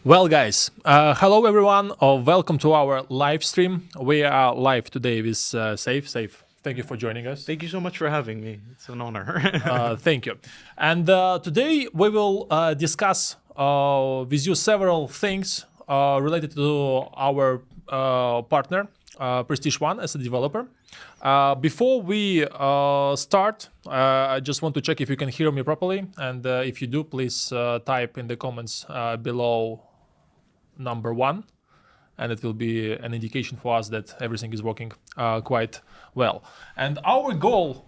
Well, guys, hello everyone. Welcome to our live stream. We are live today with Saif. Saif, thank you for joining us. Thank you so much for having me. It's an honor. Thank you. And today we will discuss with you several things related to our partner, Prestige One, as a developer. Before we start, I just want to check if you can hear me properly. And if you do, please type in the comments below number 1, and it will be an indication for us that everything is working quite well. And our goal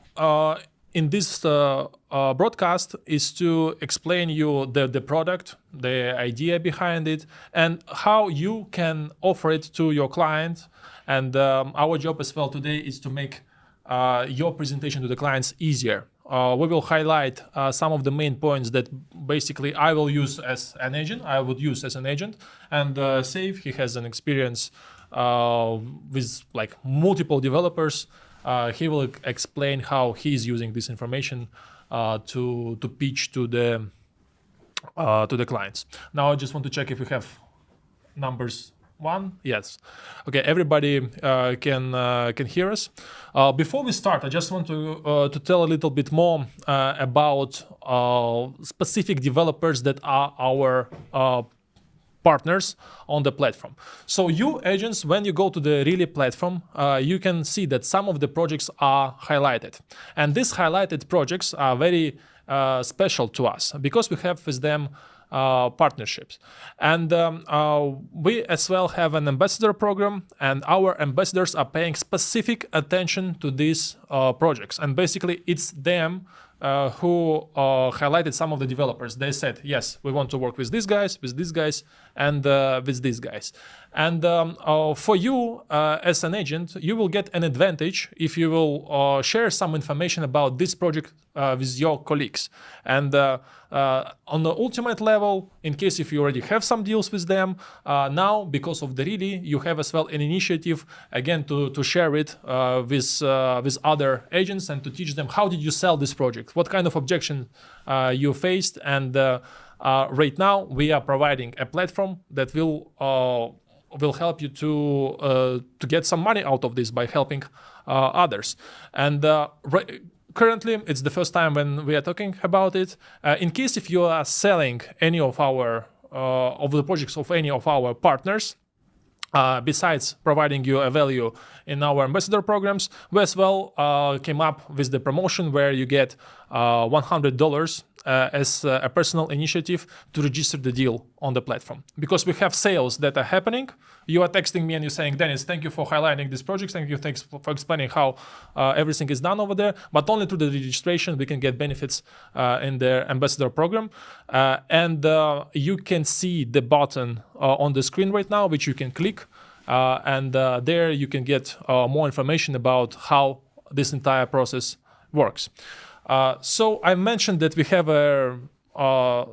in this broadcast is to explain you the product, the idea behind it, and how you can offer it to your client. And our job as well today is to make your presentation to the clients easier. We will highlight some of the main points that basically I will use as an agent. I would use as an agent. And Saif, he has an experience with like multiple developers. He will explain how he's using this information to pitch to the clients. Now I just want to check if we have numbers. 1? Yes. Okay, everybody can hear us. Before we start, I just want to tell a little bit more about specific developers that are our partners on the platform. So you agents, when you go to the Reelly platform, you can see that some of the projects are highlighted. And these highlighted projects are very special to us because we have with them partnerships. And we as well have an ambassador program, and our ambassadors are paying specific attention to these projects. And basically it's them who highlighted some of the developers. They said, yes, we want to work with these guys, and with these guys. And for you as an agent, you will get an advantage if you will share some information about this project with your colleagues. And on the ultimate level, in case if you already have some deals with them, now because of the Reelly, you have as well an initiative again to share it with other agents and to teach them how did you sell this project, what kind of objection you faced. And right now we are providing a platform that will help you to get some money out of this by helping others. And currently, it's the first time when we are talking about it. In case if you are selling any of our of the projects of any of our partners, besides providing you a value in our ambassador programs, we as well came up with the promotion where you get $100 as a personal initiative to register the deal on the platform. Because we have sales that are happening. You are texting me and you're saying, Dennis, thank you for highlighting this project. Thanks for explaining how everything is done over there. But only through the registration we can get benefits in the ambassador program. And you can see the button on the screen right now, which you can click. And there you can get more information about how this entire process works. So I mentioned that we have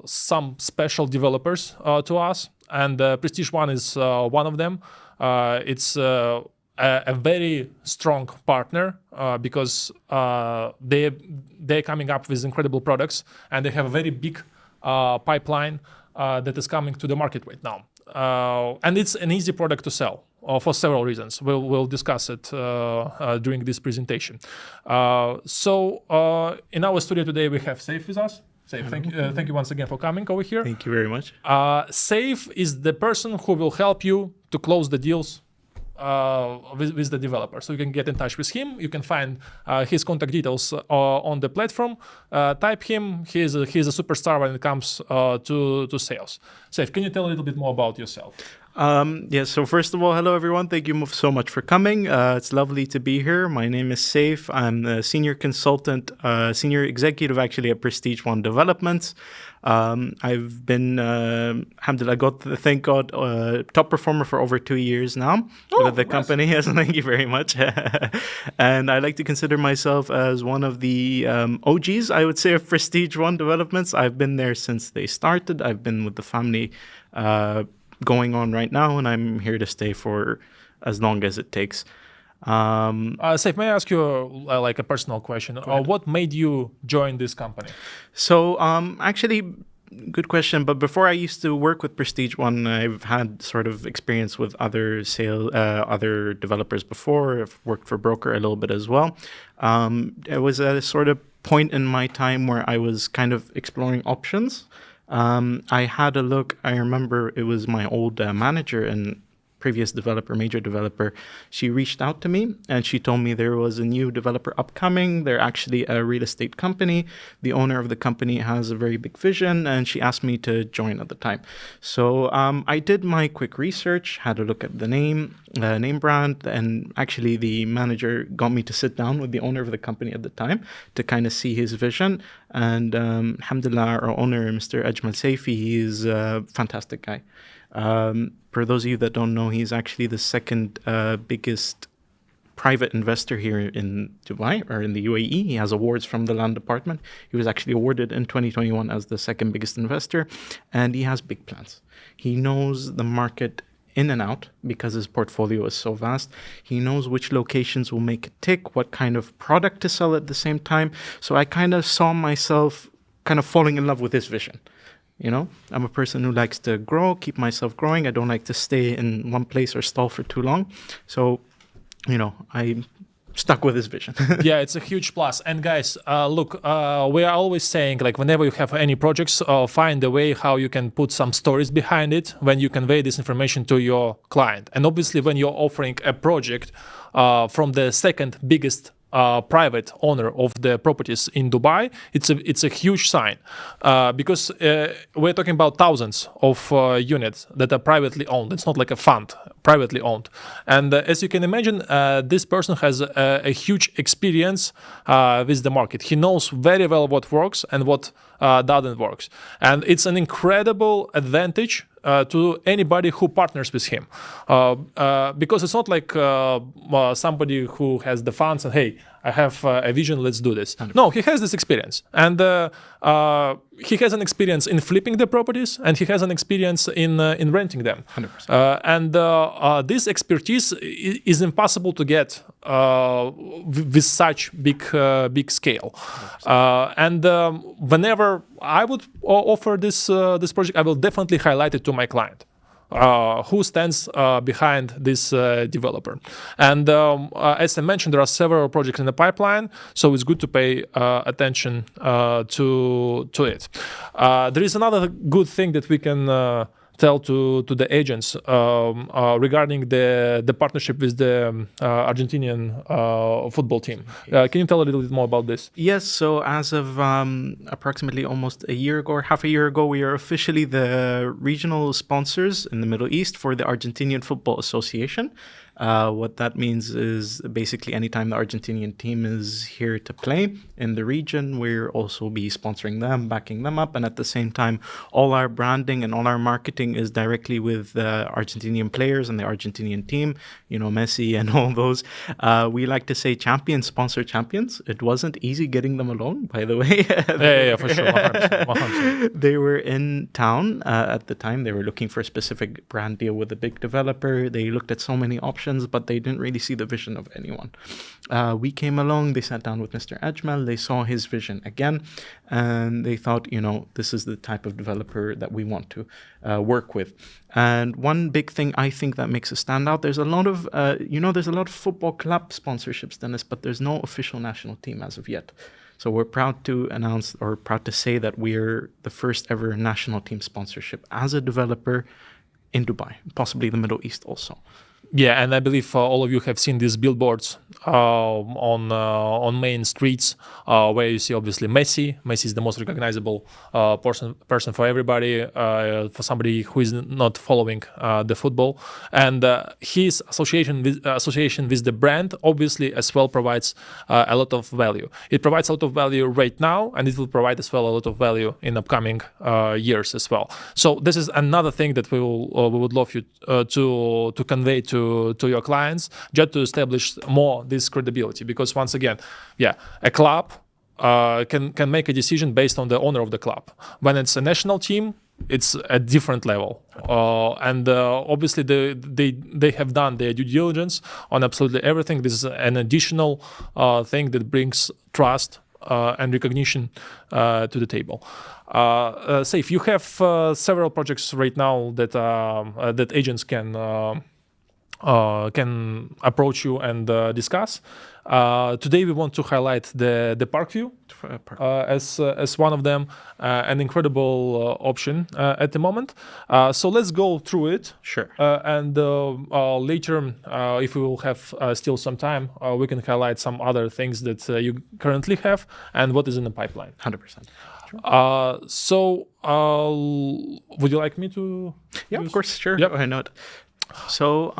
some special developers to us, and Prestige One is one of them. It's a very strong partner because they're coming up with incredible products, and they have a very big pipeline that is coming to the market right now. And it's an easy product to sell for several reasons. We'll discuss it during this presentation. So in our studio today, we have Saif with us. Saif, thank you once again for coming over here. Thank you very much. Saif is the person who will help you to close the deals with the developer. So you can get in touch with him. You can find his contact details on the platform. Type him. He's a superstar when it comes to sales. Saif, can you tell a little bit more about yourself? So first of all, hello everyone. Thank you so much for coming. It's lovely to be here. My name is Saif. I'm the senior consultant, senior executive actually at Prestige One Developments. I've been, alhamdulillah, thank God, top performer for over 2 years now with the company. Yes, thank you very much. And I like to consider myself as one of the OGs, I would say, of Prestige One Developments. I've been there since they started. I've been with the family going on right now, and I'm here to stay for as long as it takes. Saif, may I ask you like a personal question? What made you join this company? So actually, Good question. But before I used to work with Prestige One, I've had sort of experience with other developers before. I've worked for Broker a little bit as well. It was at a sort of point in my time where I was kind of exploring options. I had a look. I remember it was my old manager and previous developer, major developer. She reached out to me and she told me there was a new developer upcoming. They're actually a real estate company. The owner of the company has a very big vision, and she asked me to join at the time. So I did my quick research, had a look at the name brand, and actually the manager got me to sit down with the owner of the company at the time to kind of see his vision. And alhamdulillah, our owner, Mr. Ajmal Saifi, he's a fantastic guy. For those of you that don't know, he's actually the second biggest private investor here in Dubai, or in the UAE. He has awards from the land department. He was actually awarded in 2021 as the second biggest investor, and he has big plans. He knows the market in and out because his portfolio is so vast. He knows which locations will make it tick, what kind of product to sell at the same time. So I kind of saw myself kind of falling in love with his vision. You know, I'm a person who likes to grow, keep myself growing. I don't like to stay in one place or stall for too long. So, you know, I stuck with his vision. Yeah, it's a huge plus. And guys, look, we are always saying, like, whenever you have any projects, find a way how you can put some stories behind it when you convey this information to your client. And obviously, when you're offering a project from the second biggest private owner of the properties in Dubai, it's a huge sign, because we're talking about thousands of units that are privately owned. It's not like a fund, privately owned. And as you can imagine, this person has a huge experience with the market. He knows very well what works and what doesn't work. And it's an incredible advantage to anybody who partners with him, because it's not like somebody who has the funds and, hey, I have a vision, let's do this. 100%. No, he has this experience, and he has an experience in flipping the properties, and he has an experience in renting them. 100%. And this expertise is impossible to get with such big scale. And whenever I would offer this project, I will definitely highlight it to my client. Who stands behind this developer. And as I mentioned, there are several projects in the pipeline, so it's good to pay attention to it. There is another good thing that we can tell to the agents regarding the partnership with the Argentinian football team. Can you tell a little bit more about this? Yes, so as of approximately almost a year ago, or half a year ago, we are officially the regional sponsors in the Middle East for the Argentinian Football Association. What that means is basically anytime the Argentinian team is here to play in the region, we'll also be sponsoring them, backing them up. And at the same time, all our branding and all our marketing is directly with the Argentinian players and the Argentinian team, you know, Messi and all those. We like to say champions sponsor champions. It wasn't easy getting them along, by the way. Yeah, for sure. 100%. They were in town at the time. They were looking for a specific brand deal with a big developer. They looked at so many options, but they didn't really see the vision of anyone. We came along, they sat down with Mr. Ajmal, they saw his vision again, and they thought, you know, this is the type of developer that we want to work with. And one big thing I think that makes us stand out, there's a lot of, there's a lot of football club sponsorships, Dennis, but there's no official national team as of yet. So we're proud to announce, or proud to say, that we're the first ever national team sponsorship as a developer in Dubai, possibly the Middle East also. Yeah, and I believe all of you have seen these billboards on main streets where you see obviously Messi. Messi is the most recognizable person for everybody, for somebody who is not following the football. And his association with the brand obviously as well provides a lot of value. It provides a lot of value right now, and it will provide as well a lot of value in upcoming years as well. So this is another thing that we would love you to convey to your clients, just to establish more this credibility. Because once again, a club can make a decision based on the owner of the club. When it's a national team, it's a different level, and obviously they have done their due diligence on absolutely everything. This is an additional thing that brings trust and recognition to the table. Saif, you have several projects right now that that agents can approach you and discuss. Today we want to highlight the Parkway as one of them, an incredible option at the moment. So let's go through it. Sure. And later, if we will have still some time, we can highlight some other things that you currently have and what is in the pipeline. 100%. Sure. Would you like me to? Yeah, of course, sure. Yep. Why not? So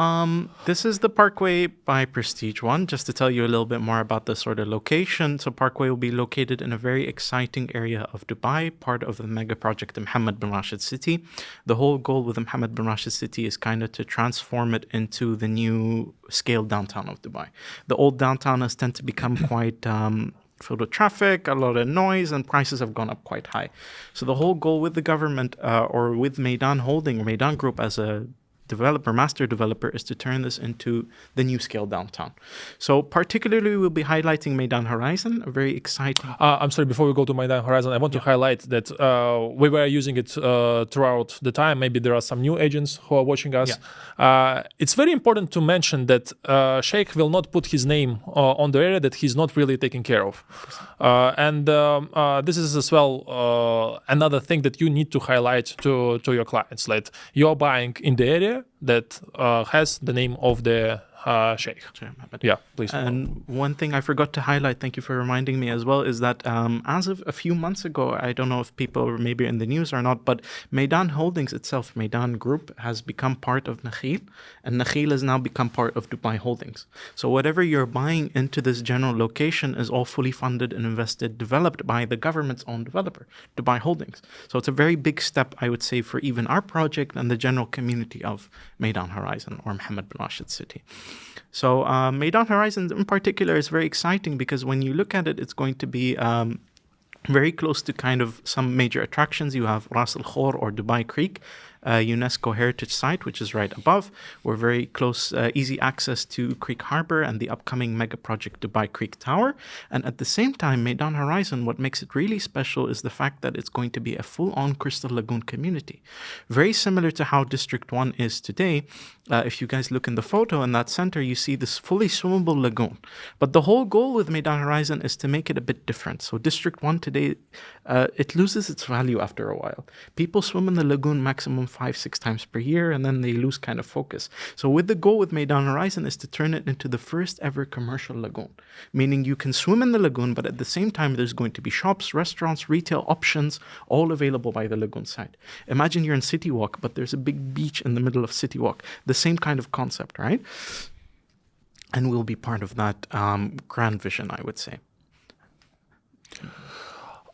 this is the Parkway by Prestige One. Just to tell you a little bit more about the sort of location. So Parkway will be located in a very exciting area of Dubai, part of the mega project Mohammed bin Rashid City. The whole goal with the Mohammed bin Rashid City is kind of to transform it into the new scale downtown of Dubai. The old downtown has tend to become quite filled with traffic, a lot of noise, and prices have gone up quite high. So the whole goal with the government or with Meydan Holding or Meydan Group as a master developer is to turn this into the new scale downtown. So particularly we'll be highlighting Meydan Horizon, a very exciting... I'm sorry, before we go to Meydan Horizon, I want to highlight that we were using it throughout the time. Maybe there are some new agents who are watching us. It's very important to mention that Sheikh will not put his name on the area that he's not really taking care of. And this is as well another thing that you need to highlight to your clients. Like you're buying in the area that has the name of the Sheikh. Sure, yeah, please. And one thing I forgot to highlight, thank you for reminding me as well, is that as of a few months ago, I don't know if people are maybe in the news or not, but Meydan Holdings itself, Meydan Group, has become part of Nakheel, and Nakheel has now become part of Dubai Holdings. So whatever you're buying into this general location is all fully funded and invested, developed by the government's own developer, Dubai Holdings. So it's a very big step, I would say, for even our project and the general community of Meydan Horizon or Mohammed bin Rashid City. So Meydan Horizon in particular is very exciting because when you look at it, it's going to be very close to kind of some major attractions. You have Ras Al Khor or Dubai Creek, UNESCO heritage site, which is right above. We're very close, easy access to Creek Harbor and the upcoming mega project Dubai Creek Tower. And at the same time, Meydan Horizon, what makes it really special is the fact that it's going to be a full-on Crystal Lagoon community. Very similar to how District 1 is today. If you guys look in the photo in that center, you see this fully swimmable lagoon. But the whole goal with Meydan Horizon is to make it a bit different. So District 1 today, it loses its value after a while. People swim in the lagoon maximum 5-6 times per year, and then they lose kind of focus. So with the goal with Meydan Horizon is to turn it into the first ever commercial lagoon, meaning you can swim in the lagoon, but at the same time, there's going to be shops, restaurants, retail options, all available by the lagoon side. Imagine you're in City Walk, but there's a big beach in the middle of City Walk. The same kind of concept, right? And we'll be part of that grand vision, I would say.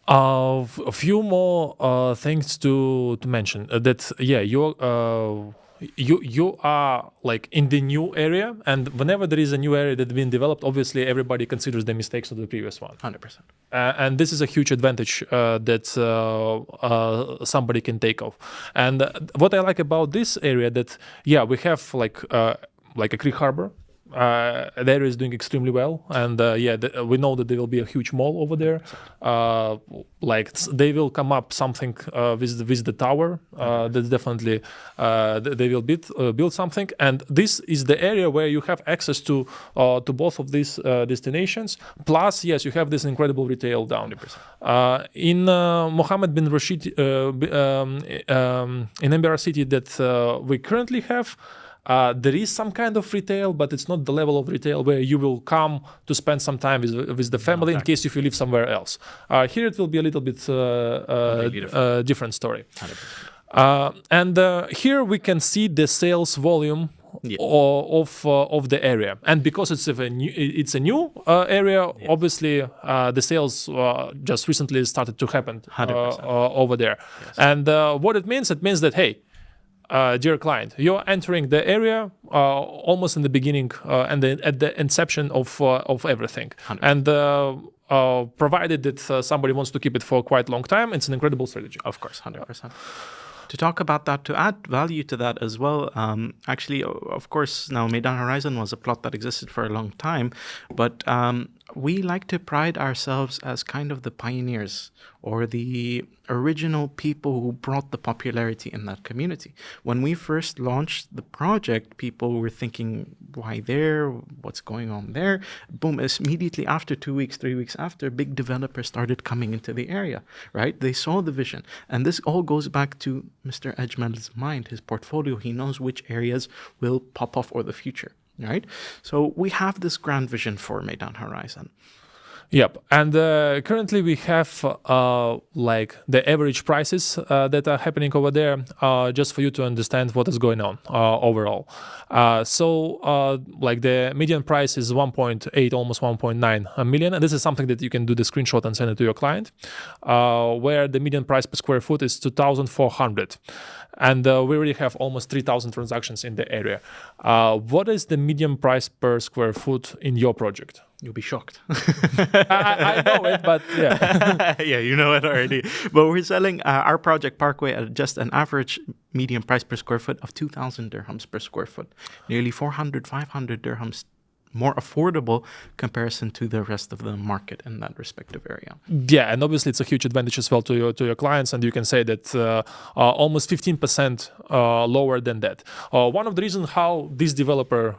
A few more things to mention. That you are like in the new area, and whenever there is a new area that's been developed, obviously everybody considers the mistakes of the previous one. 100%. And this is a huge advantage that somebody can take off. And what I like about this area that we have like a Creek Harbor. The area is doing extremely well, and we know that there will be a huge mall over there. They will come up something with the tower. That's definitely they will build something, and this is the area where you have access to both of these destinations. Plus, yes, you have this incredible retail down. In Mohammed bin Rashid, in Emirates City that we currently have. There is some kind of retail, but it's not the level of retail where you will come to spend some time with the family in case if you live somewhere else. Here it will be a little bit different story. And here we can see the sales volume of the area, and because it's a new area, obviously the sales just recently started to happen over there. Yes. And what it means that hey. Dear client, you're entering the area almost in the beginning and at the inception of everything. 100%. And provided that somebody wants to keep it for quite a long time, it's an incredible strategy. Of course, 100%. To talk about that, to add value to that as well, actually, of course, now Meydan Horizon was a plot that existed for a long time, but we like to pride ourselves as kind of the pioneers or the original people who brought the popularity in that community. When we first launched the project, people were thinking, why there? What's going on there? Boom, immediately after 2 weeks, 3 weeks after, big developers started coming into the area, right? They saw the vision. And this all goes back to Mr. Ajmal's mind, his portfolio. He knows which areas will pop off for the future. Right, so we have this grand vision for Meydan Horizon. Yep, and currently we have like the average prices that are happening over there, just for you to understand what is going on overall. So like the median price is 1.8, almost 1.9 million, and this is something that you can do the screenshot and send it to your client, where the median price per square foot is 2,400. And we already have almost 3,000 transactions in the area. What is the median price per square foot in your project? You'll be shocked. I know it, but yeah. Yeah, you know it already. But we're selling our project Parkway at just an average median price per square foot of 2,000 dirhams per square foot. Nearly 400, 500 dirhams more affordable comparison to the rest of the market in that respective area. Yeah, and obviously it's a huge advantage as well to your clients, and you can say that almost 15% lower than that. One of the reasons how this developer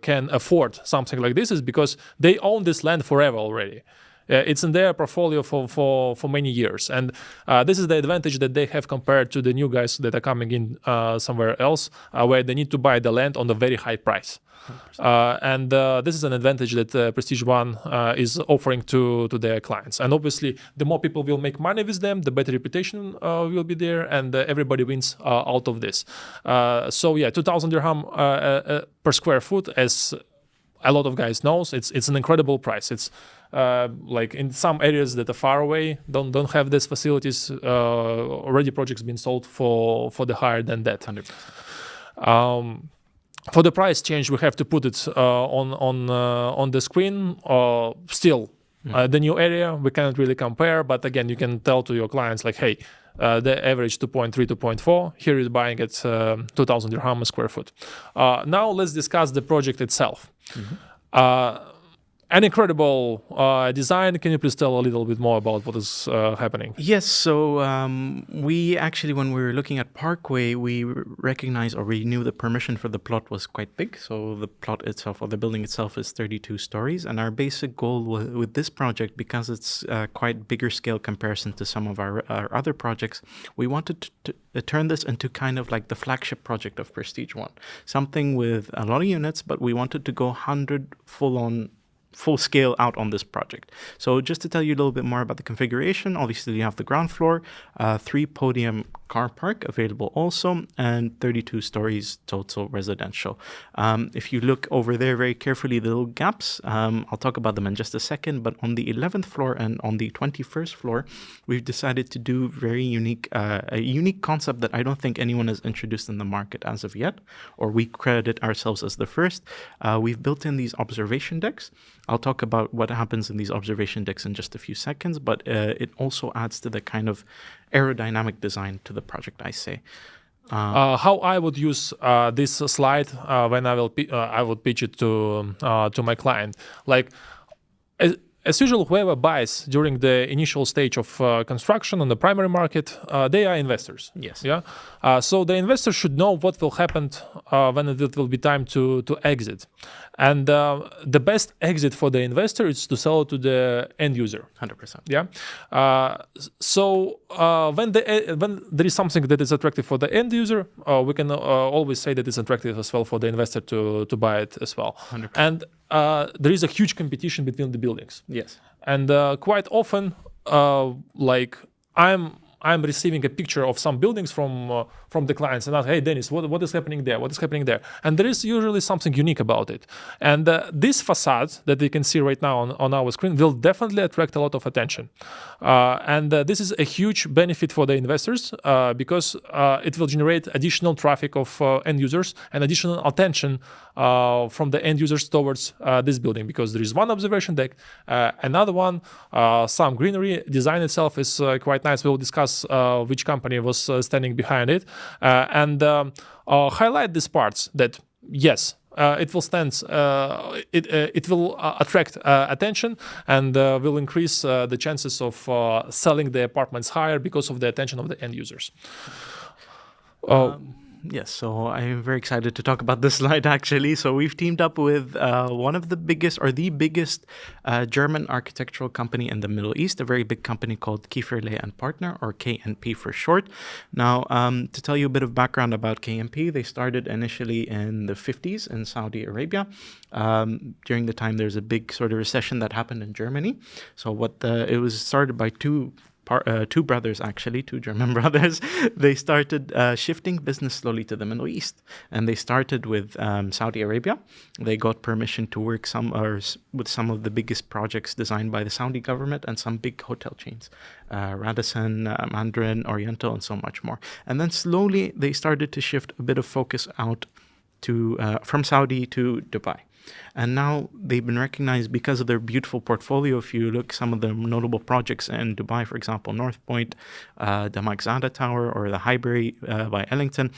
can afford something like this is because they own this land forever already. It's in their portfolio for many years, and this is the advantage that they have compared to the new guys that are coming in somewhere else, where they need to buy the land on a very high price. And this is an advantage that Prestige One is offering to their clients. And obviously, the more people will make money with them, the better reputation will be there, and everybody wins out of this. So yeah, 2,000 dirham per square foot, as a lot of guys knows, it's an incredible price. It's like in some areas that are far away, don't have these facilities. Already projects been sold for the higher than that. 100%. For the price change, we have to put it on the screen. Still, the new area, we cannot really compare. But again, you can tell to your clients like, hey, the average 2.3, 2.4. Here is buying at 2,000 dirham a square foot. Now let's discuss the project itself. An incredible design. Can you please tell a little bit more about what is happening? Yes, so we actually, when we were looking at Parkway, we recognized, or we knew the permission for the plot was quite big. So the plot itself, or the building itself, is 32 stories. And our basic goal with this project, because it's quite bigger scale comparison to some of our other projects, we wanted to turn this into kind of like the flagship project of Prestige One. Something with a lot of units, but we wanted to go 100 full scale out on this project. So just to tell you a little bit more about the configuration, obviously you have the ground floor, 3 podium car park available also, and 32 stories total residential. If you look over there very carefully, the little gaps, I'll talk about them in just a second, but on the 11th floor and on the 21st floor, we've decided to do very a unique concept that I don't think anyone has introduced in the market as of yet, or we credit ourselves as the first. We've built in these observation decks. I'll talk about what happens in these observation decks in just a few seconds, but it also adds to the kind of aerodynamic design to the project, I say. How I would use this slide when I would pitch it to my client, like. As usual, whoever buys during the initial stage of construction on the primary market, they are investors. Yes. Yeah. So the investor should know what will happen when it will be time to exit, and the best exit for the investor is to sell it to the end user. 100%. Yeah. So when there is something that is attractive for the end user, we can always say that it's attractive as well for the investor to buy it as well. 100%. And there is a huge competition between the buildings. Yes. And quite often, like I'm receiving a picture of some buildings from the clients and ask, hey, Denis, what is happening there? What is happening there? And there is usually something unique about it. And this facade that you can see right now on our screen will definitely attract a lot of attention. And this is a huge benefit for the investors because it will generate additional traffic of end users and additional attention from the end users towards this building, because there is one observation deck, another one, some greenery. Design itself is quite nice. We'll discuss which company was standing behind it, and highlight these parts that, yes, it will it will attract attention and will increase the chances of selling the apartments higher because of the attention of the end users. Yes, so I'm very excited to talk about this slide actually. So we've teamed up with one of the biggest or the biggest German architectural company in the Middle East, a very big company called Reelly.ai Partner, or KNP for short. Now, to tell you a bit of background about KNP, they started initially in the 50s in Saudi Arabia. During the time there's a big sort of recession that happened in Germany. So it was started by two brothers, actually, two German brothers. They started shifting business slowly to the Middle East. And they started with Saudi Arabia. They got permission to work with some of the biggest projects designed by the Saudi government and some big hotel chains, Radisson, Mandarin, Oriental, and so much more. And then slowly they started to shift a bit of focus out from Saudi to Dubai. And now they've been recognized because of their beautiful portfolio. If you look some of the notable projects in Dubai, for example, North Point, the Magzada Tower, or the Highbury by Ellington,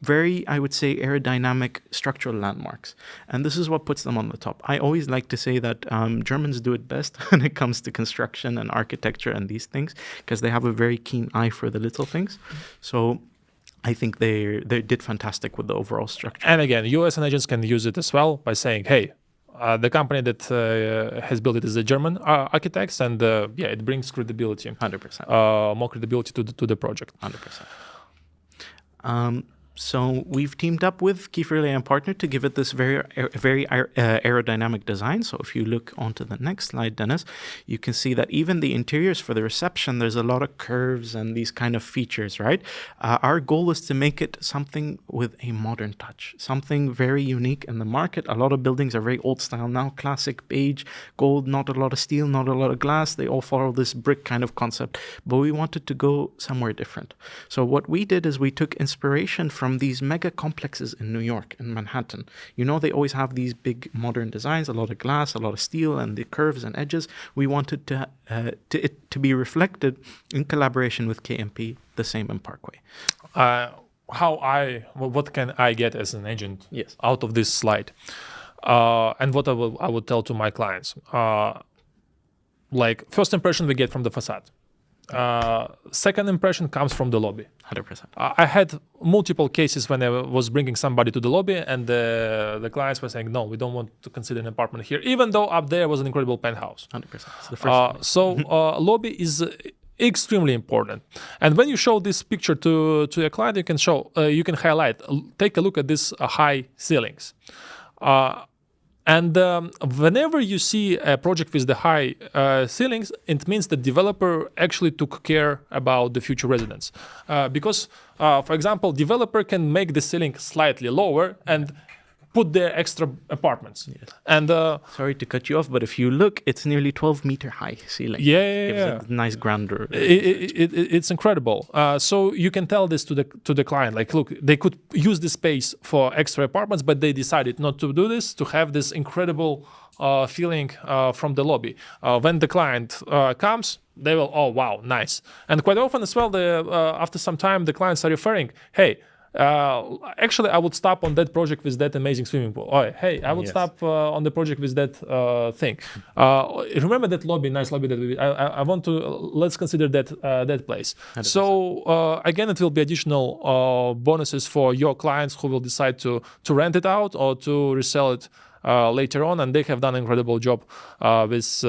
very, I would say, aerodynamic structural landmarks. And this is what puts them on the top. I always like to say that Germans do it best when it comes to construction and architecture and these things, because they have a very keen eye for the little things. So I think they did fantastic with the overall structure. And again, US and agents can use it as well by saying, hey, the company that has built it is the German architects, and it brings credibility. 100%. More credibility to the project. 100%. So we've teamed up with Reelly.ai Partner to give it this very aerodynamic design. So if you look onto the next slide, Dennis, you can see that even the interiors for the reception, there's a lot of curves and these kind of features, right? Our goal is to make it something with a modern touch, something very unique in the market. A lot of buildings are very old style now, classic beige, gold, not a lot of steel, not a lot of glass. They all follow this brick kind of concept, but we wanted to go somewhere different. So what we did is we took inspiration from these mega complexes in New York, in Manhattan. You know, they always have these big modern designs, a lot of glass, a lot of steel, and the curves and edges. We wanted it to be reflected in collaboration with KNP, the same in Parkway. What can I get as an agent Yes. out of this slide? And what I would tell to my clients. Like, first impression we get from the facade. Second impression comes from the lobby. 100%. I had multiple cases when I was bringing somebody to the lobby, and the clients were saying, no, we don't want to consider an apartment here, even though up there was an incredible penthouse. 100%. It's the first lobby is extremely important. And when you show this picture to a client, you can highlight, take a look at these high ceilings. And whenever you see a project with the high ceilings, it means the developer actually took care about the future residents. Because, for example, developer can make the ceiling slightly lower and put their extra apartments. Yes. And sorry to cut you off, but if you look, it's nearly 12-meter high ceiling. Yeah. Gives a nice grandeur. It's incredible. So you can tell this to the client, like, look, they could use this space for extra apartments, but they decided not to do this, to have this incredible feeling from the lobby. When the client comes, they will, oh wow, nice. And quite often as well, after some time, the clients are referring, hey, actually, I would stop on that project with that amazing swimming pool. Oh, hey, I would stop on the project with that thing. Remember that lobby, nice lobby that I want to. Let's consider that place. 100%. So again, it will be additional bonuses for your clients who will decide to rent it out or to resell it later on, and they have done an incredible job with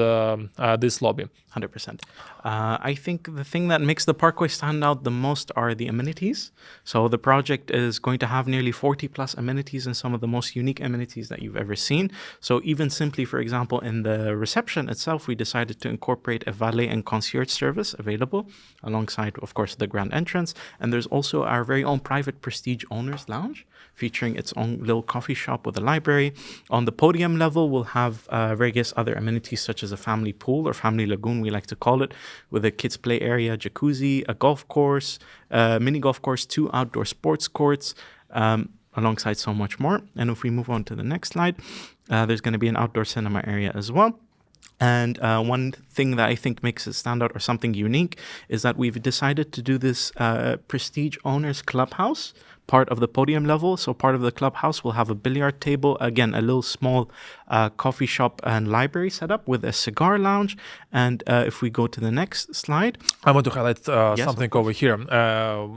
this lobby. 100%. I think the thing that makes the Parkway stand out the most are the amenities. So the project is going to have nearly 40 plus amenities and some of the most unique amenities that you've ever seen. So even simply, for example, in the reception itself, we decided to incorporate a valet and concierge service available alongside, of course, the grand entrance. And there's also our very own private prestige owners lounge, featuring its own little coffee shop with a library. On the podium level, we'll have various other amenities such as a family pool or family lagoon, we like to call it, with a kids play area, jacuzzi, a golf course, mini golf course, 2 outdoor sports courts, alongside so much more. And if we move on to the next slide, there's going to be an outdoor cinema area as well. And one thing that I think makes it stand out or something unique is that we've decided to do this Prestige Owners Clubhouse, part of the podium level. So part of the clubhouse will have a billiard table, again, a little small coffee shop and library setup with a cigar lounge. And if we go to the next slide. I want to highlight Yes, something over here.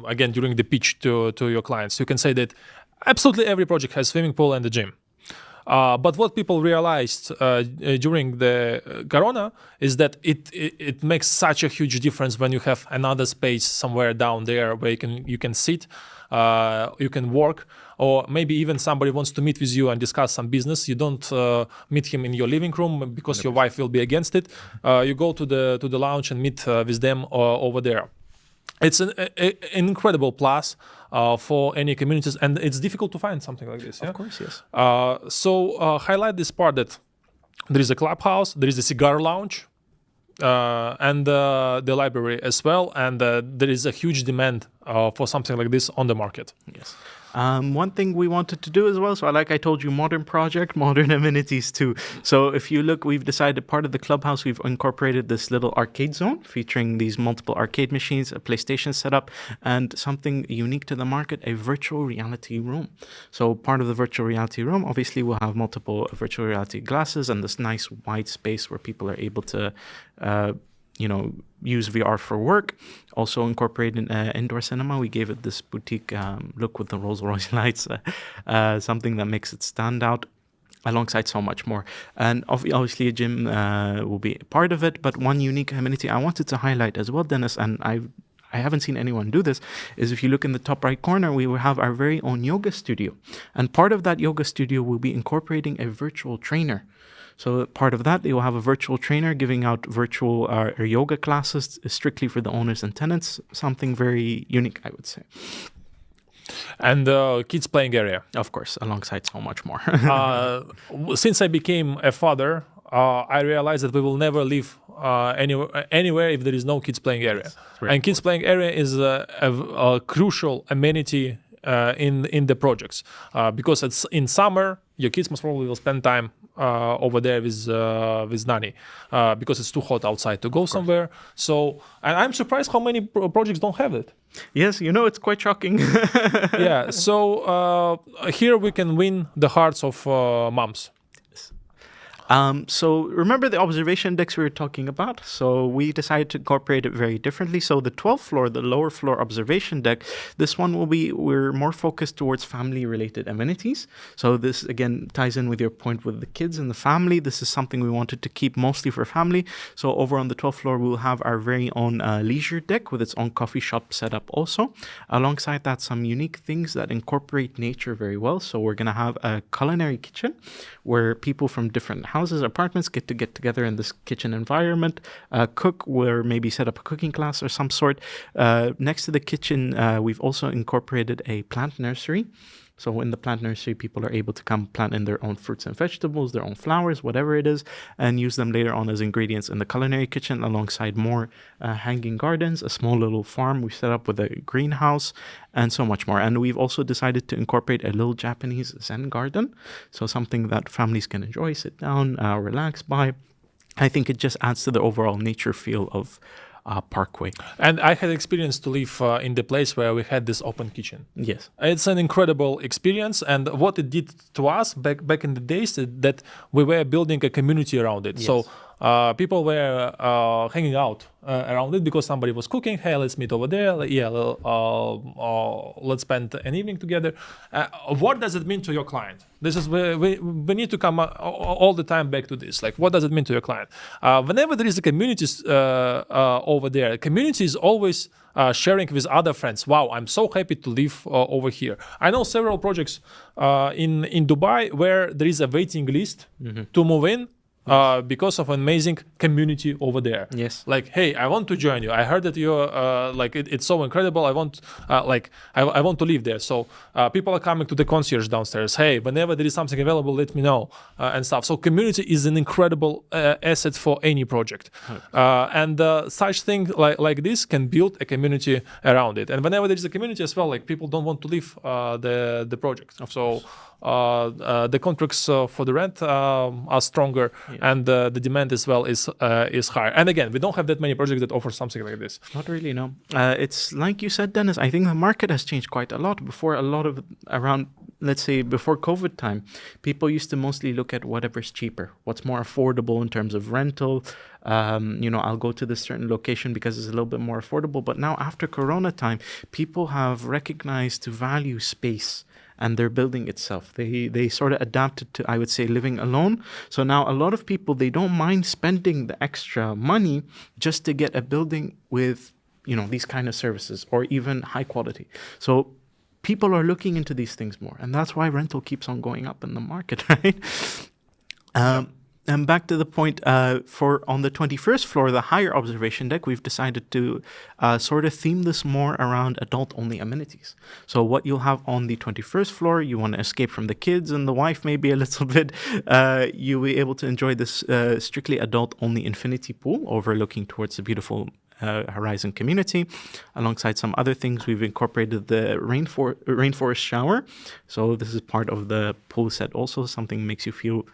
Again, during the pitch to your clients, you can say that absolutely every project has swimming pool and a gym. But what people realized during the Corona is that it makes such a huge difference when you have another space somewhere down there where you can sit, you can work, or maybe even somebody wants to meet with you and discuss some business. You don't meet him in your living room because your wife will be against it. You go to the lounge and meet with them over there. It's an incredible plus for any communities, and it's difficult to find something like this. Yeah? Of course, yes. So highlight this part that there is a clubhouse, there is a cigar lounge, and the library as well, and there is a huge demand for something like this on the market. Yes. One thing we wanted to do as well, so like I told you, modern project, modern amenities too. So if you look, we've decided part of the clubhouse, we've incorporated this little arcade zone featuring these multiple arcade machines, a PlayStation setup, and something unique to the market, a virtual reality room. So part of the virtual reality room, obviously we'll have multiple virtual reality glasses and this nice wide space where people are able to use VR for work. Also incorporated indoor cinema. We gave it this boutique look with the Rolls-Royce lights, something that makes it stand out alongside so much more. And obviously a gym will be part of it, but one unique amenity I wanted to highlight as well, Dennis, and I haven't seen anyone do this, is if you look in the top right corner, we will have our very own yoga studio. And part of that yoga studio will be incorporating a virtual trainer. So part of that, they will have a virtual trainer giving out virtual yoga classes strictly for the owners and tenants. Something very unique, I would say. And kids playing area. Of course, alongside so much more. Since I became a father, I realized that we will never live anywhere if there is no kids playing area. And kids playing area is a crucial amenity in the projects because it's in summer. Your kids most probably will spend time over there with nanny because it's too hot outside to go somewhere. So, and I'm surprised how many projects don't have it. Yes, it's quite shocking. Yeah. So here we can win the hearts of moms. So remember the observation decks we were talking about? So we decided to incorporate it very differently. So the 12th floor, the lower floor observation deck, this one we're more focused towards family related amenities. So this again ties in with your point with the kids and the family. This is something we wanted to keep mostly for family. So over on the 12th floor, we'll have our very own leisure deck with its own coffee shop setup also. Alongside that, some unique things that incorporate nature very well. So we're going to have a culinary kitchen where people from different houses, apartments get together in this kitchen environment, cook, or maybe set up a cooking class or some sort. Next to the kitchen, we've also incorporated a plant nursery. So in the plant nursery, people are able to come plant in their own fruits and vegetables, their own flowers, whatever it is, and use them later on as ingredients in the culinary kitchen alongside more hanging gardens, a small little farm we set up with a greenhouse, and so much more. And we've also decided to incorporate a little Japanese Zen garden, so something that families can enjoy, sit down, relax by. I think it just adds to the overall nature feel of Parkway. And I had experience to live in the place where we had this open kitchen. Yes. It's an incredible experience. And what it did to us back in the days is that we were building a community around it. Yes. So people were hanging out around it because somebody was cooking. Hey, let's meet over there. Let's spend an evening together. What does it mean to your client? This is where we need to come all the time back to this. Like, what does it mean to your client? Whenever there is a community over there, community is always sharing with other friends. Wow, I'm so happy to live over here. I know several projects in Dubai where there is a waiting list to move in. Because of an amazing community over there. Yes. Like, hey, I want to join you. I heard that you're it's so incredible. I want I want to live there. So people are coming to the concierge downstairs. Hey, whenever there is something available, let me know and stuff. So community is an incredible asset for any project. And such thing like this can build a community around it. And whenever there is a community as well, like people don't want to leave the project. So the contracts for the rent are stronger and the demand as well is higher. And again, we don't have that many projects that offer something like this. Not really, no. It's like you said, Dennis, I think the market has changed quite a lot. Before, a lot of around, let's say, before COVID time, people used to mostly look at whatever's cheaper, what's more affordable in terms of rental. I'll go to this certain location because it's a little bit more affordable. But now after Corona time, people have recognized to value space and their building itself. They sort of adapted to, I would say, living alone. So now a lot of people, they don't mind spending the extra money just to get a building with, these kind of services or even high quality. So people are looking into these things more. And that's why rental keeps on going up in the market, right? And back to the point, on the 21st floor, the higher observation deck, we've decided to sort of theme this more around adult-only amenities. So what you'll have on the 21st floor, you want to escape from the kids and the wife maybe a little bit, you'll be able to enjoy this strictly adult-only infinity pool overlooking towards the beautiful Horizon community. Alongside some other things, we've incorporated the rainforest shower. So this is part of the pool set also, something makes you feel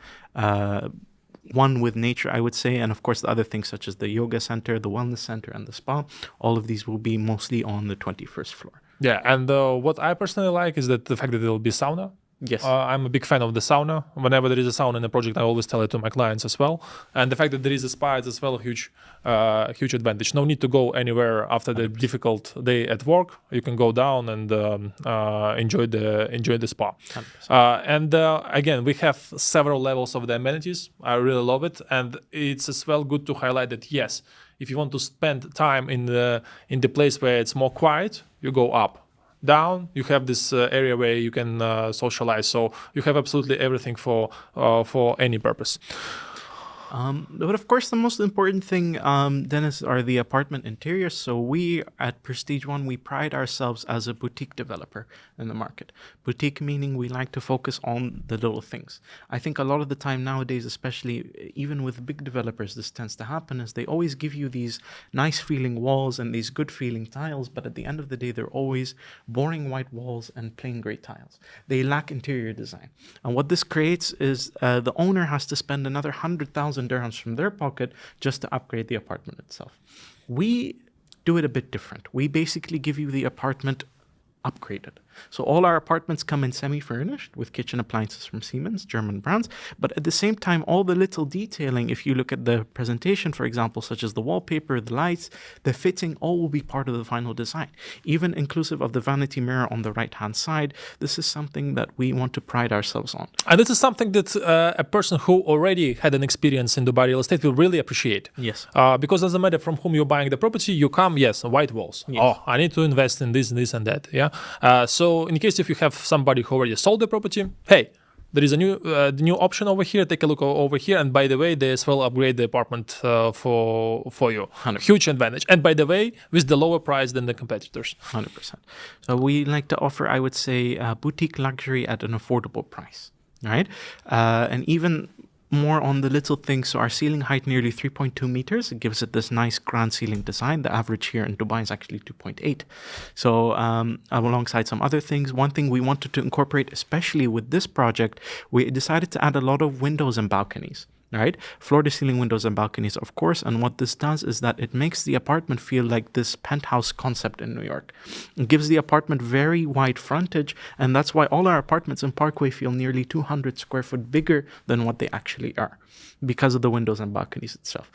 one with nature, I would say. And of course, the other things such as the yoga center, the wellness center, and the spa, all of these will be mostly on the 21st floor. Yeah, and what I personally like is that the fact that there will be sauna. Yes. I'm a big fan of the sauna. Whenever there is a sauna in a project, I always tell it to my clients as well. And the fact that there is a spa is as well a huge advantage. No need to go anywhere after the 100%. Difficult day at work. You can go down and enjoy the spa. Again, we have several levels of the amenities. I really love it, and it's as well good to highlight that yes, if you want to spend time in the place where it's more quiet, you go up. Down, you have this area where you can socialize. So you have absolutely everything for any purpose. But of course, the most important thing, Dennis, are the apartment interiors. So we at Prestige One, we pride ourselves as a boutique developer in the market. Boutique meaning we like to focus on the little things. I think a lot of the time nowadays, especially even with big developers, this tends to happen is they always give you these nice feeling walls and these good feeling tiles, but at the end of the day, they're always boring white walls and plain gray tiles. They lack interior design. And what this creates is the owner has to spend another 100,000 dirhams from their pocket just to upgrade the apartment itself. We do it a bit different. We basically give you the apartment upgraded. So all our apartments come in semi-furnished with kitchen appliances from Siemens, German brands, but at the same time, all the little detailing, if you look at the presentation, for example, such as the wallpaper, the lights, the fitting, all will be part of the final design, even inclusive of the vanity mirror on the right-hand side. This is something that we want to pride ourselves on. And this is something that a person who already had an experience in Dubai real estate will really appreciate. Yes. Because doesn't matter from whom you're buying the property, you come, yes, white walls. Yes. Oh, I need to invest in this and this and that. Yeah. So in case if you have somebody who already sold the property, hey, there is a new option over here. Take a look over here, and by the way, they as well upgrade the apartment for you. 100%. Huge advantage. And by the way, with the lower price than the competitors. 100%. So we like to offer, I would say, boutique luxury at an affordable price, right? And even more on the little things. So our ceiling height nearly 3.2 meters. It gives it this nice grand ceiling design. The average here in Dubai is actually 2.8. So alongside some other things, one thing we wanted to incorporate, especially with this project, we decided to add a lot of windows and balconies. Right? Floor-to-ceiling windows and balconies, of course. And what this does is that it makes the apartment feel like this penthouse concept in New York. It gives the apartment very wide frontage, and that's why all our apartments in Parkway feel nearly 200 square foot bigger than what they actually are, because of the windows and balconies itself.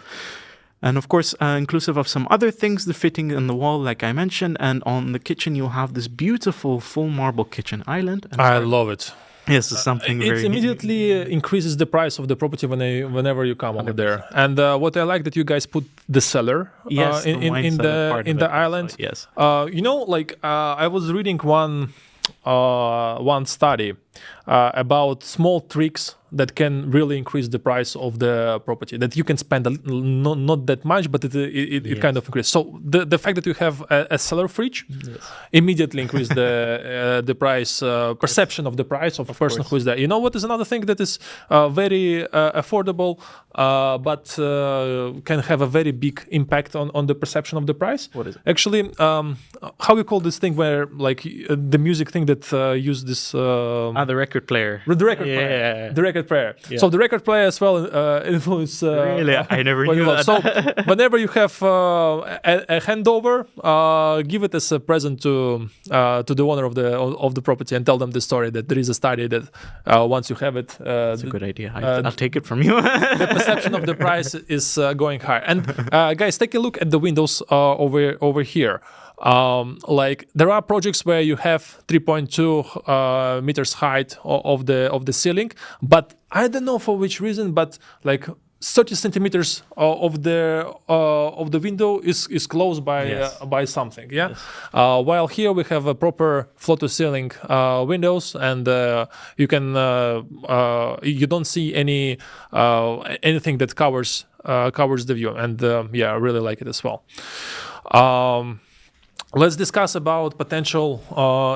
And of course, inclusive of some other things, the fitting in the wall, like I mentioned, and on the kitchen, you'll have this beautiful full marble kitchen island. And I love it. Yes, it's something very... It immediately increases the price of the property whenever you come over there. And what I like that you guys put the cellar in the island. So, yes. I was reading one study about small tricks that can really increase the price of the property, that you can spend not that much, but it kind of increases. So the fact that you have a cellar fridge immediately increase the price, perception of the price of a person who is there. You know what is another thing that is very affordable, but can have a very big impact on the perception of the price? What is it? Actually, how we call this thing where like the music thing that that use this the record player. the record player. The record player. So the record player as well influence. Really, I never knew that. So whenever you have a handover, give it as a present to the owner of the property and tell them the story that there is a study that once you have it, that's a good idea. I'll take it from you. The perception of the price is going higher. And guys, take a look at the windows over here. Like there are projects where you have 3.2 meters height of the ceiling, but I don't know for which reason, but like 30 centimeters of the window is closed by something. Yeah. Yes. While here we have a proper floor to ceiling windows, and you can you don't see anything that covers the view, and I really like it as well. Let's discuss about potential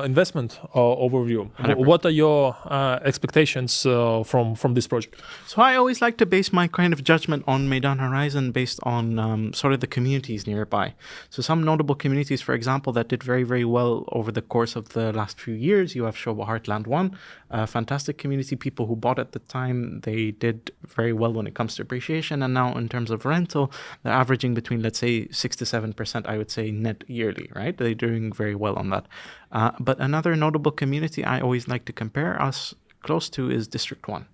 investment overview. 100%. What are your expectations from this project? So I always like to base my kind of judgment on Meydan Horizon based on sort of the communities nearby. So some notable communities, for example, that did very, very well over the course of the last few years. You have Shoba Heartland 1, a fantastic community. People who bought at the time, they did very well when it comes to appreciation. And now in terms of rental, they're averaging between, let's say, 6 to 7%, I would say, net yearly, right? They're doing very well on that. But another notable community I always like to compare us close to is District 1.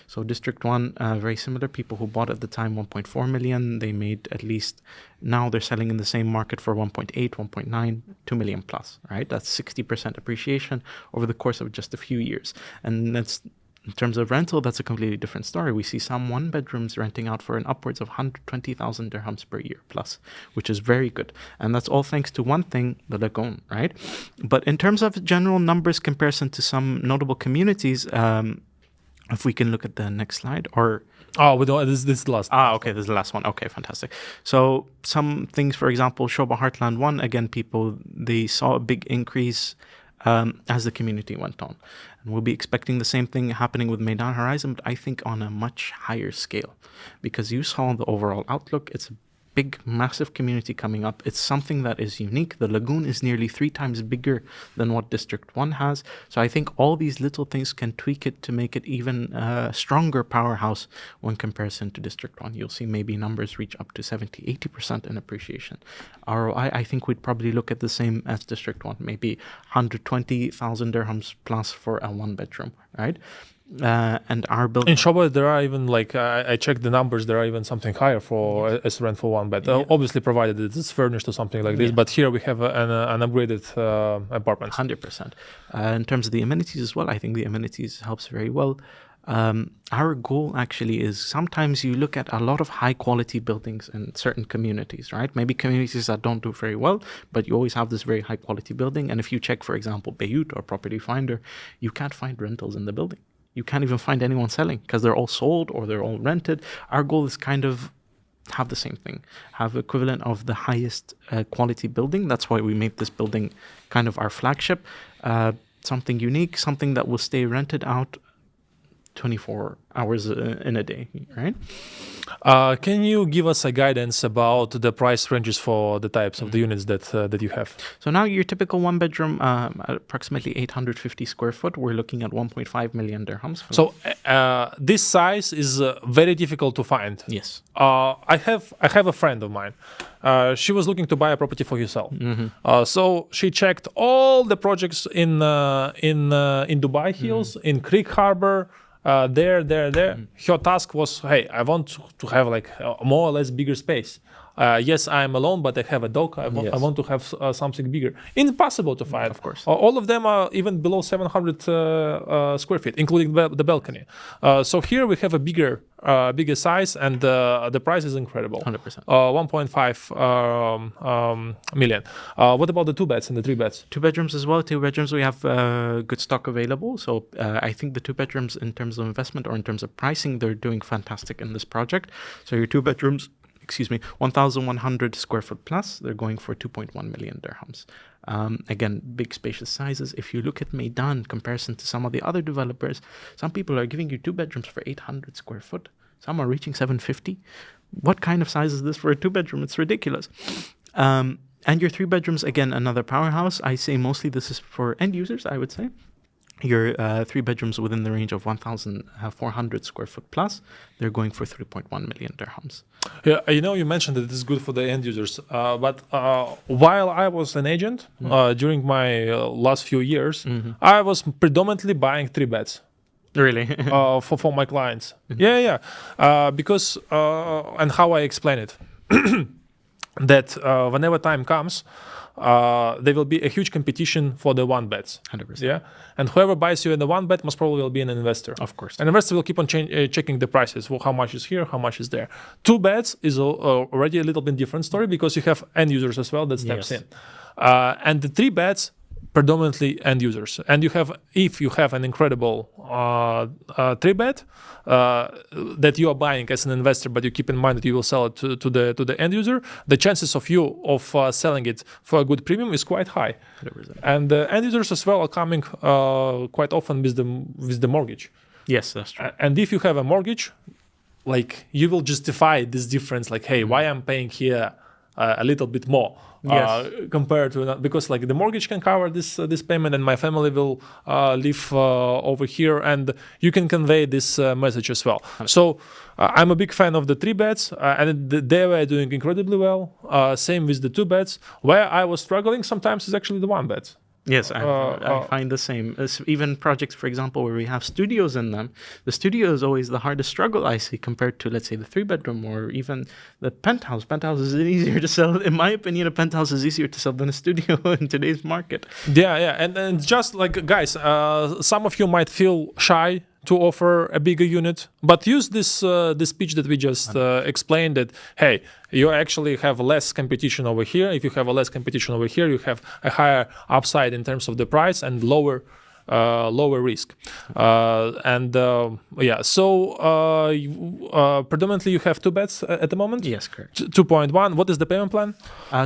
So District 1, very similar. People who bought at the time 1.4 million, they made at least, now they're selling in the same market for 1.8, 1.9, 2 million plus, right? That's 60% appreciation over the course of just a few years. And that's, in terms of rental, that's a completely different story. We see some one bedrooms renting out for an upwards of 120,000 dirhams per year plus, which is very good. And that's all thanks to one thing, the lagoon, right? But in terms of general numbers comparison to some notable communities, if we can look at the next slide, or This is the last. Okay, this is the last one. Okay, fantastic. So some things, for example, Shoba Heartland 1, again, they saw a big increase as the community went on. And we'll be expecting the same thing happening with Meydan Horizon, but I think on a much higher scale. Because you saw the overall outlook, it's a big, massive community coming up. It's something that is unique. The lagoon is nearly 3 times bigger than what District 1 has. So I think all these little things can tweak it to make it even a stronger powerhouse when comparison to District 1. You'll see maybe numbers reach up to 70, 80% in appreciation. ROI, I think we'd probably look at the same as District 1, maybe 120,000 dirhams plus for a 1-bedroom, right? And our building in Shoba, there are even I checked the numbers. There are even something higher for as rent for 1 bed. Obviously, provided it is furnished or something like this. But here we have an upgraded apartment. 100%. In terms of the amenities as well, I think the amenities helps very well. Our goal actually is sometimes you look at a lot of high quality buildings in certain communities, right? Maybe communities that don't do very well, but you always have this very high quality building. And if you check, for example, Beirut or Property Finder, you can't find rentals in the building. You can't even find anyone selling because they're all sold or they're all rented. Our goal is kind of have the same thing, have equivalent of the highest quality building. That's why we made this building kind of our flagship, something unique, something that will stay rented out 24 hours in a day, right? Can you give us a guidance about the price ranges for the types of the units that you have? So now your typical 1-bedroom, approximately 850 square foot, we're looking at 1.5 million dirhams. So this size is very difficult to find. Yes. I have a friend of mine. She was looking to buy a property for herself. So she checked all the projects in Dubai Hills, in Creek Harbor. There. Her task was, hey, I want to have like a more or less bigger space. Yes, I'm alone, but I have a dog. I want to have something bigger. Impossible to find. Of course. All of them are even below 700 square feet, including the balcony. So here we have a bigger size, and the price is incredible. 100%. 1.5 million. What about the 2 beds and the 3 beds? 2 bedrooms as well. 2 bedrooms, we have good stock available. So I think the 2 bedrooms in terms of investment or in terms of pricing, they're doing fantastic in this project. So your 2 bedrooms, 1,100 square foot plus, they're going for 2.1 million dirhams. Again, big spacious sizes. If you look at Meydan in comparison to some of the other developers, some people are giving you 2 bedrooms for 800 square foot. Some are reaching 750. What kind of size is this for a 2 bedroom? It's ridiculous. And your 3 bedrooms, again, another powerhouse. I say mostly this is for end users, I would say. Your 3 bedrooms within the range of 1,400 square foot plus, they're going for 3.1 million dirhams. Yeah, you mentioned that this is good for the end users, but while I was an agent during my last few years, I was predominantly buying 3 beds. Really? For my clients. Because and how I explain it, that whenever time comes, there will be a huge competition for the 1 beds. 100%. Yeah, and whoever buys you in the 1 bed most probably will be an investor. Of course. An investor will keep on checking the prices. Well, how much is here? How much is there? 2 beds is already a little bit different story because you have end users as well that steps in, and the 3 beds predominantly end users. And if you have an incredible 3 bed that you are buying as an investor, but you keep in mind that you will sell it to the end user, the chances of you selling it for a good premium is quite high. 100%. And the end users as well are coming quite often with the mortgage. Yes, that's true. And if you have a mortgage, like you will justify this difference, like, hey, why I'm paying here a little bit more. Compared to because like the mortgage can cover this payment and my family will live over here, and you can convey this message as well. So I'm a big fan of the 3 beds and they were doing incredibly well. Same with the 2 beds. Where I was struggling sometimes is actually the 1 bed. Yes, I find the same. Even projects, for example, where we have studios in them, the studio is always the hardest struggle I see compared to, let's say, the 3 bedroom or even the penthouse. Penthouse is easier to sell. In my opinion, a penthouse is easier to sell than a studio in today's market. Yeah. And just like, guys, some of you might feel shy to offer a bigger unit, but use this pitch that we just explained, that hey, you actually have less competition over here. If you have a less competition over here, you have a higher upside in terms of the price and lower risk. Predominantly you have 2 beds at the moment? Yes, correct. 2.1. What is the payment plan?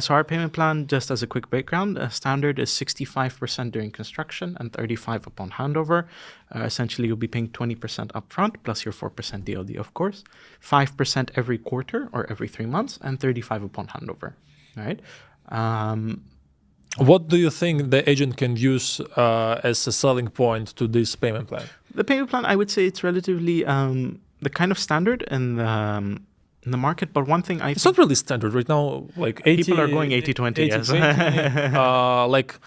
So our payment plan, just as a quick background, standard is 65% during construction and 35% upon handover. Essentially, you'll be paying 20% upfront plus your 4% DLD, of course, 5% every quarter or every 3 months, and 35% upon handover. All right. What do you think the agent can use as a selling point to this payment plan? The payment plan, I would say it's relatively the kind of standard in the market. But one thing it's not really standard right now. Like 80, people are going 80-20. Yes. 20, like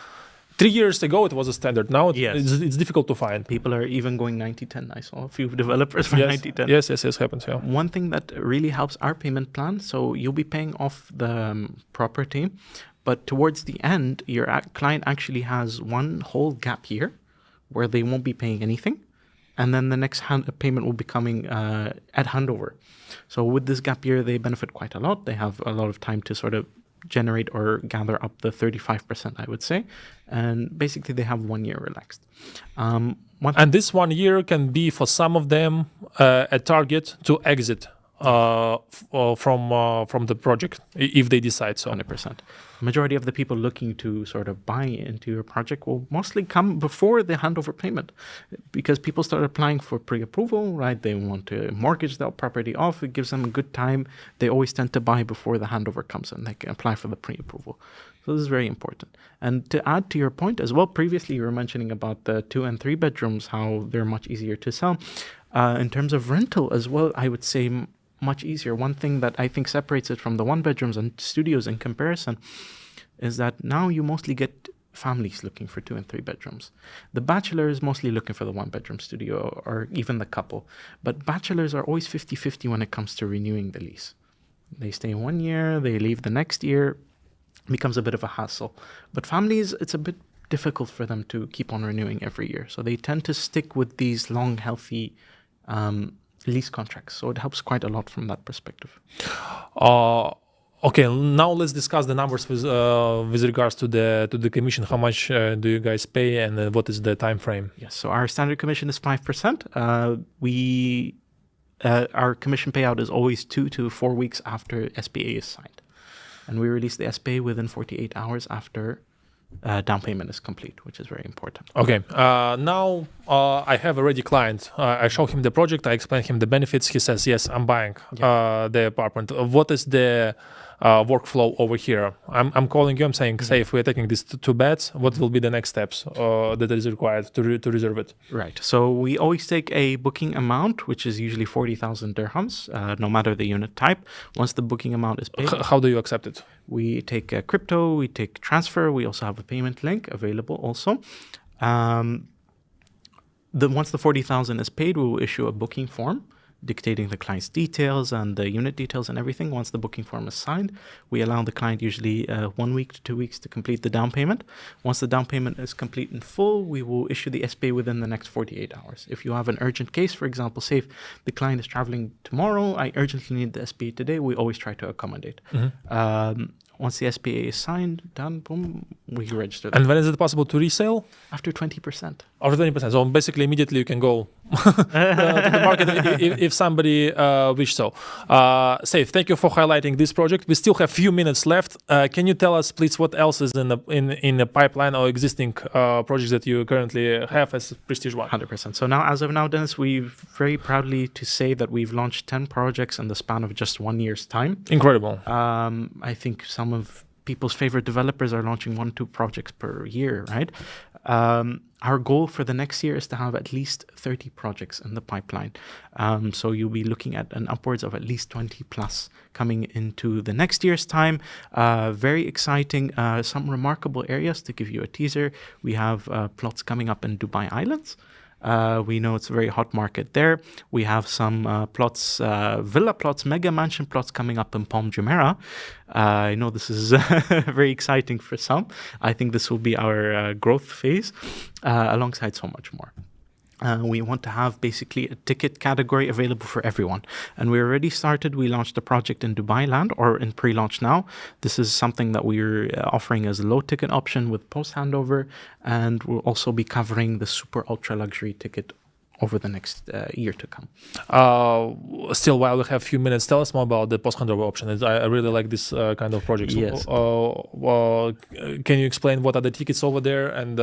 3 years ago, it was a standard. Now it's difficult to find. People are even going 90-10. I saw a few developers for 90-10. Yes, happens. Yeah. One thing that really helps our payment plan, so you'll be paying off the property, but towards the end, your client actually has one whole gap year where they won't be paying anything. And then the next payment will be coming at handover. So with this gap year, they benefit quite a lot. They have a lot of time to sort of generate or gather up the 35%, I would say. And basically, they have 1 year relaxed. And this 1 year can be, for some of them, a target to exit from the project if they decide so. 100%. Majority of the people looking to sort of buy into your project will mostly come before the handover payment, because people start applying for pre-approval, right? They want to mortgage their property off. It gives them a good time. They always tend to buy before the handover comes in. They can apply for the pre-approval. So this is very important. And to add to your point as well, previously you were mentioning about the 2 and 3 bedrooms, how they're much easier to sell. In terms of rental as well, I would say much easier. One thing that I think separates it from the 1 bedrooms and studios in comparison is that now you mostly get families looking for 2 and 3 bedrooms. The bachelor is mostly looking for the 1 bedroom studio, or even the couple. But bachelors are always 50-50 when it comes to renewing the lease. They stay 1 year, they leave the next year. It becomes a bit of a hassle. But families, it's a bit difficult for them to keep on renewing every year. So they tend to stick with these long, healthy lease contracts. So it helps quite a lot from that perspective. Okay, now let's discuss the numbers with regards to the commission. How much do you guys pay, and what is the time frame? Yes, so our standard commission is 5%. Our commission payout is always 2 to 4 weeks after SPA is signed, and we release the SPA within 48 hours after down payment is complete, which is very important. Okay, now I have a ready client. I show him the project. I explain him the benefits. He says, "Yes, I'm buying the apartment." What is the workflow over here? I'm calling you. I'm saying, "Saif, we're taking these two beds. What will be the next steps that is required to reserve it?" Right. So we always take a booking amount, which is usually 40,000 dirhams, no matter the unit type. Once the booking amount is paid, How do you accept it? we take crypto, we take transfer. We also have a payment link available also. Once the 40,000 is paid, we will issue a booking form dictating the client's details and the unit details and everything. Once the booking form is signed, we allow the client usually 1 week to 2 weeks to complete the down payment. Once the down payment is complete in full, we will issue the SPA within the next 48 hours. If you have an urgent case, for example, say if the client is traveling tomorrow, I urgently need the SPA today, we always try to accommodate. Once the SPA is signed, done, boom, we register them. And when is it possible to resell? After 20%. After 20%. So basically, immediately you can go to the market if somebody wish so. Saif, thank you for highlighting this project. We still have few minutes left. Can you tell us, please, what else is in the pipeline or existing projects that you currently have as Prestige One? 100%. So now, as of now, Dennis, we've very proudly to say that we've launched 10 projects in the span of just 1 year's time. Incredible. I think some of people's favorite developers are launching 1-2 projects per year, right? Our goal for the next year is to have at least 30 projects in the pipeline. So you'll be looking at an upwards of at least 20 plus coming into the next year's time. Very exciting, some remarkable areas to give you a teaser. We have plots coming up in Dubai Islands. We know it's a very hot market there. We have some plots, villa plots, mega mansion plots coming up in Palm Jumeirah. I know this is very exciting for some. I think this will be our growth phase alongside so much more. We want to have basically a ticket category available for everyone. And we already started. We launched a project in Dubai Land, or in pre-launch now. This is something that we're offering as a low ticket option with post-handover. And we'll also be covering the super ultra luxury ticket over the next year to come. Still, while we have a few minutes, tell us more about the post-handover option. I really like this kind of project. Yes. Can you explain what are the tickets over there and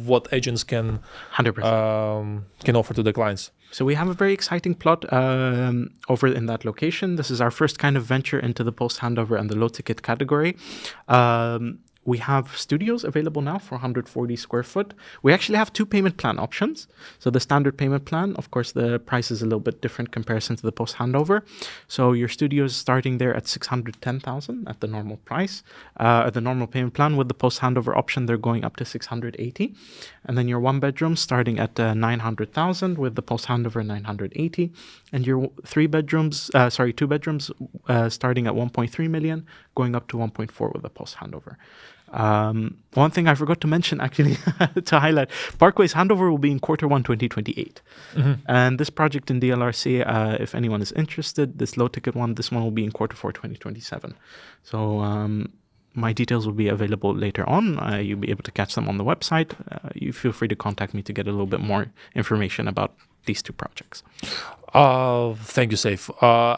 what agents can 100%. Can offer to the clients? So we have a very exciting plot over in that location. This is our first kind of venture into the post-handover and the low-ticket category. We have studios available now for 140 square foot. We actually have 2 payment plan options. So the standard payment plan, of course, the price is a little bit different comparison to the post handover. So your studio is starting there at 610,000 at the normal price. At the normal payment plan with the post handover option, they're going up to 680. And then your 1 bedroom starting at 900,000 with the post handover 980. And your 2 bedrooms starting at 1.3 million, going up to 1.4 with the post handover. One thing I forgot to mention, actually, to highlight, Parkway's handover will be in Q1 2028. And this project in DLRC, if anyone is interested, this low-ticket one, this one will be in Q4 2027. So my details will be available later on. You'll be able to catch them on the website. You feel free to contact me to get a little bit more information about these 2 projects. Thank you, Saif.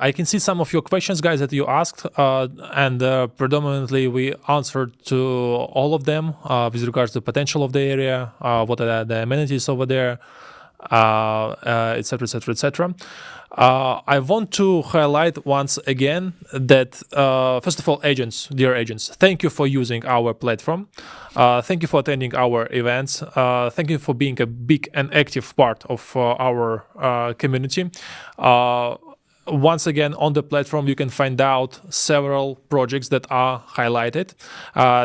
I can see some of your questions, guys, that you asked, and predominantly we answered to all of them with regards to the potential of the area, what are the amenities over there, etc., etc., etc. I want to highlight once again that, first of all, agents, dear agents, thank you for using our platform. Thank you for attending our events. Thank you for being a big and active part of our community. Once again, on the platform, you can find out several projects that are highlighted.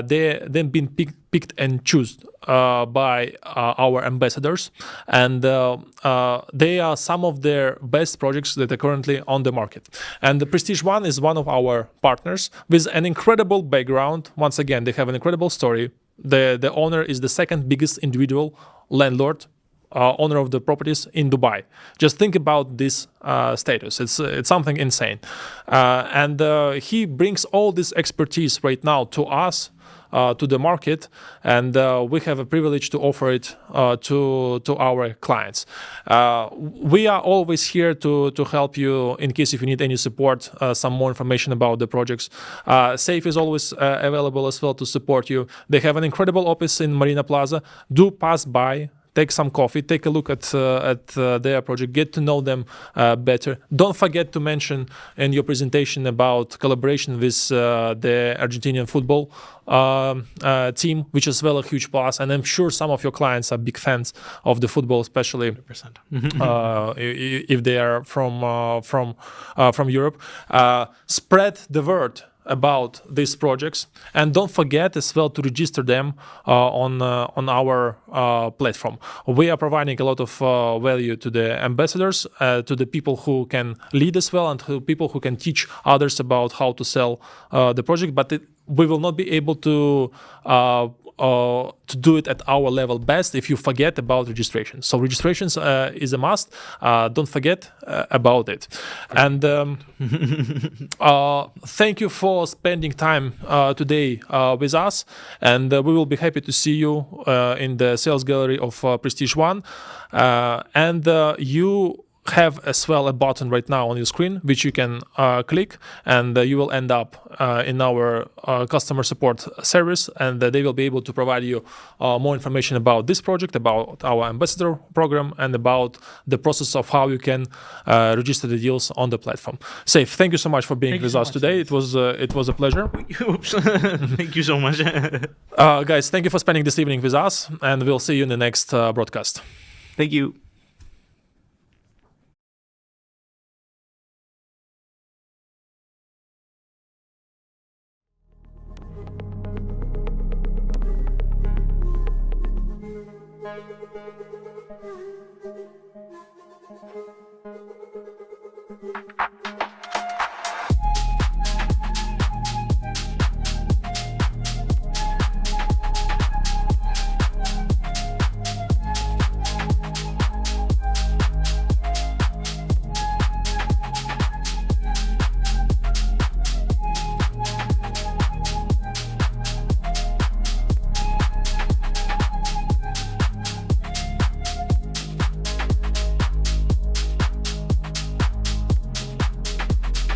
They've been picked and chosen by our ambassadors, and they are some of their best projects that are currently on the market. And the Prestige One is one of our partners with an incredible background. Once again, they have an incredible story. The owner is the second biggest individual landlord, owner of the properties in Dubai. Just think about this status. It's something insane. And he brings all this expertise right now to us, to the market, and we have a privilege to offer it to our clients. We are always here to help you in case if you need any support, some more information about the projects. Saif is always available as well to support you. They have an incredible office in Marina Plaza. Do pass by take some coffee, take a look at their project, get to know them better. Don't forget to mention in your presentation about collaboration with the Argentinian football team, which is well a huge plus. And I'm sure some of your clients are big fans of the football, especially 100%. if they are from Europe. Spread the word about these projects, and don't forget as well to register them on our platform. We are providing a lot of value to the ambassadors, to the people who can lead as well, and to people who can teach others about how to sell the project. But we will not be able to do it at our level best if you forget about registration. So registrations is a must. Don't forget about it. And thank you for spending time today with us. And we will be happy to see you in the sales gallery of Prestige One. And you have as well a button right now on your screen which you can click, and you will end up in our customer support service, and they will be able to provide you more information about this project, about our ambassador program, and about the process of how you can register the deals on the platform. Saif, thank you so much for being with us today. It was a pleasure. Oops. Thank you so much. Guys, thank you for spending this evening with us, and we'll see you in the next broadcast. Thank you. Thank you.